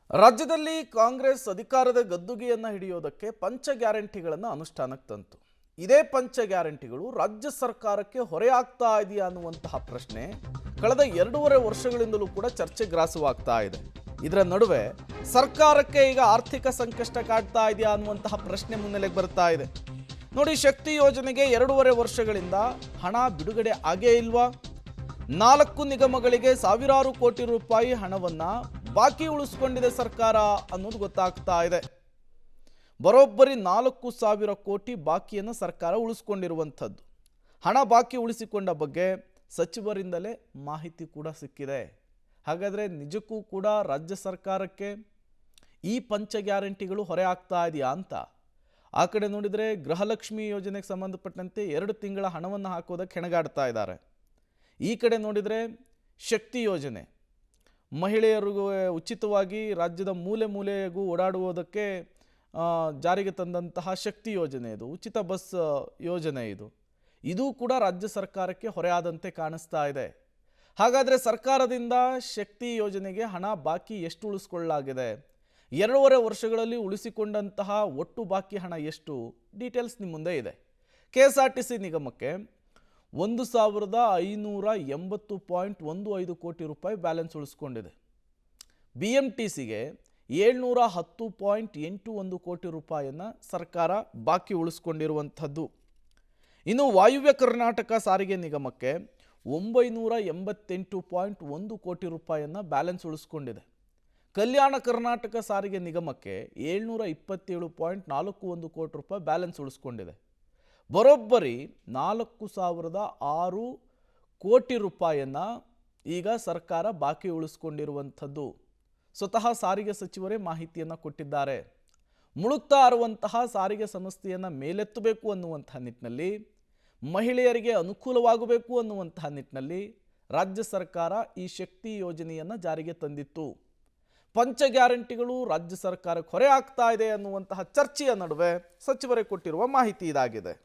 ರಾಜ್ಯದಲ್ಲಿ ಕಾಂಗ್ರೆಸ್ ಅಧಿಕಾರದ ಗದ್ದುಗೆಯನ್ನು ಹಿಡಿಯೋದಕ್ಕೆ ಪಂಚ ಗ್ಯಾರಂಟಿಗಳನ್ನು ಅನುಷ್ಠಾನಕ್ಕೆ ತಂತು. ಇದೇ ಪಂಚ ಗ್ಯಾರಂಟಿಗಳು ರಾಜ್ಯ ಸರ್ಕಾರಕ್ಕೆ ಹೊರೆಯಾಗ್ತಾ ಇದೆಯಾ ಅನ್ನುವಂತಹ ಪ್ರಶ್ನೆ ಕಳೆದ 2.5 ವರ್ಷಗಳಿಂದಲೂ ಕೂಡ ಚರ್ಚೆ ಗ್ರಾಸವಾಗ್ತಾ ಇದೆ. ಇದರ ನಡುವೆ ಸರ್ಕಾರಕ್ಕೆ ಈಗ ಆರ್ಥಿಕ ಸಂಕಷ್ಟ ಕಾಡ್ತಾ ಇದೆಯಾ ಅನ್ನುವಂತಹ ಪ್ರಶ್ನೆ ಮುನ್ನೆಲೆಗೆ ಬರ್ತಾ ಇದೆ. ನೋಡಿ, ಶಕ್ತಿ ಯೋಜನೆಗೆ 2.5 ವರ್ಷಗಳಿಂದ ಹಣ ಬಿಡುಗಡೆ ಆಗೇ ಇಲ್ವಾ? 4 ನಿಗಮಗಳಿಗೆ ಸಾವಿರಾರು ಕೋಟಿ ರೂಪಾಯಿ ಹಣವನ್ನ ಬಾಕಿ ಉಳಿಸ್ಕೊಂಡಿದೆ ಸರ್ಕಾರ ಅನ್ನೋದು ಗೊತ್ತಾಗ್ತಾ ಇದೆ. ಬರೋಬ್ಬರಿ 4,000 ಕೋಟಿ ಬಾಕಿಯನ್ನು ಸರ್ಕಾರ ಉಳಿಸ್ಕೊಂಡಿರುವಂಥದ್ದು. ಹಣ ಬಾಕಿ ಉಳಿಸಿಕೊಂಡ ಬಗ್ಗೆ ಸಚಿವರಿಂದಲೇ ಮಾಹಿತಿ ಕೂಡ ಸಿಕ್ಕಿದೆ. ಹಾಗಾದರೆ ನಿಜಕ್ಕೂ ಕೂಡ ರಾಜ್ಯ ಸರ್ಕಾರಕ್ಕೆ ಈ ಪಂಚ ಗ್ಯಾರಂಟಿಗಳು ಹೊರೆ ಆಗ್ತಾ ಇದೆಯಾ ಅಂತ ಆ ಕಡೆ ನೋಡಿದರೆ ಗೃಹಲಕ್ಷ್ಮಿ ಯೋಜನೆಗೆ ಸಂಬಂಧಪಟ್ಟಂತೆ 2 ತಿಂಗಳ ಹಣವನ್ನು ಹಾಕೋದಕ್ಕೆ ಹೆಣಗಾಡ್ತಾ ಇದ್ದಾರೆ. ಈ ಕಡೆ ನೋಡಿದರೆ ಶಕ್ತಿ ಯೋಜನೆ, ಮಹಿಳೆಯರಿಗೂ ಉಚಿತವಾಗಿ ರಾಜ್ಯದ ಮೂಲೆ ಮೂಲೆಗೂ ಓಡಾಡುವುದಕ್ಕೆ ಜಾರಿಗೆ ತಂದಂತಹ ಶಕ್ತಿ ಯೋಜನೆ, ಇದು ಉಚಿತ ಬಸ್ ಯೋಜನೆ, ಇದು ಕೂಡ ರಾಜ್ಯ ಸರ್ಕಾರಕ್ಕೆ ಹೊರೆಯಾದಂತೆ ಕಾಣಿಸ್ತಾ ಇದೆ. ಹಾಗಾದರೆ ಸರ್ಕಾರದಿಂದ ಶಕ್ತಿ ಯೋಜನೆಗೆ ಹಣ ಬಾಕಿ ಎಷ್ಟು ಉಳಿಸ್ಕೊಳ್ಳಲಾಗಿದೆ? 2.5 ವರ್ಷಗಳಲ್ಲಿ ಉಳಿಸಿಕೊಂಡಂತಹ ಒಟ್ಟು ಬಾಕಿ ಹಣ ಎಷ್ಟು? ಡೀಟೇಲ್ಸ್ ನಿಮ್ಮ ಮುಂದೆ ಇದೆ. KSRTC ನಿಗಮಕ್ಕೆ 1,580.15 ಕೋಟಿ ರೂಪಾಯಿ ಬ್ಯಾಲೆನ್ಸ್ ಉಳಿಸ್ಕೊಂಡಿದೆ. BMTCಗೆ 710.81 ಕೋಟಿ ರೂಪಾಯಿಯನ್ನು ಸರ್ಕಾರ ಬಾಕಿ ಉಳಿಸ್ಕೊಂಡಿರುವಂಥದ್ದು. ಇನ್ನು ವಾಯುವ್ಯ ಕರ್ನಾಟಕ ಸಾರಿಗೆ ನಿಗಮಕ್ಕೆ 988.1 ಕೋಟಿ ರೂಪಾಯಿಯನ್ನು ಬ್ಯಾಲೆನ್ಸ್ ಉಳಿಸ್ಕೊಂಡಿದೆ. ಕಲ್ಯಾಣ ಕರ್ನಾಟಕ ಸಾರಿಗೆ ನಿಗಮಕ್ಕೆ 727.41 ಕೋಟಿ ರೂಪಾಯಿ ಬ್ಯಾಲೆನ್ಸ್ ಉಳಿಸ್ಕೊಂಡಿದೆ. ಬರೋಬ್ಬರಿ 4,006 ಕೋಟಿ ರೂಪಾಯಿಯನ್ನು ಈಗ ಸರ್ಕಾರ ಬಾಕಿ ಉಳಿಸ್ಕೊಂಡಿರುವಂಥದ್ದು. ಸ್ವತಃ ಸಾರಿಗೆ ಸಚಿವರೇ ಮಾಹಿತಿಯನ್ನು ಕೊಟ್ಟಿದ್ದಾರೆ. ಮುಳುಗ್ತಾ ಇರುವಂತಹ ಸಾರಿಗೆ ಸಂಸ್ಥೆಯನ್ನು ಮೇಲೆತ್ತಬೇಕು ಅನ್ನುವಂತಹ ನಿಟ್ಟಿನಲ್ಲಿ, ಮಹಿಳೆಯರಿಗೆ ಅನುಕೂಲವಾಗಬೇಕು ಅನ್ನುವಂತಹ ನಿಟ್ಟಿನಲ್ಲಿ ರಾಜ್ಯ ಸರ್ಕಾರ ಈ ಶಕ್ತಿ ಯೋಜನೆಯನ್ನು ಜಾರಿಗೆ ತಂದಿತ್ತು. ಪಂಚ ಗ್ಯಾರಂಟಿಗಳು ರಾಜ್ಯ ಸರ್ಕಾರಕ್ಕೆ ಹೊರೆ ಆಗ್ತಾ ಇದೆ ಅನ್ನುವಂತಹ ಚರ್ಚೆಯ ನಡುವೆ ಸಚಿವರೇ ಕೊಟ್ಟಿರುವ ಮಾಹಿತಿ ಇದಾಗಿದೆ.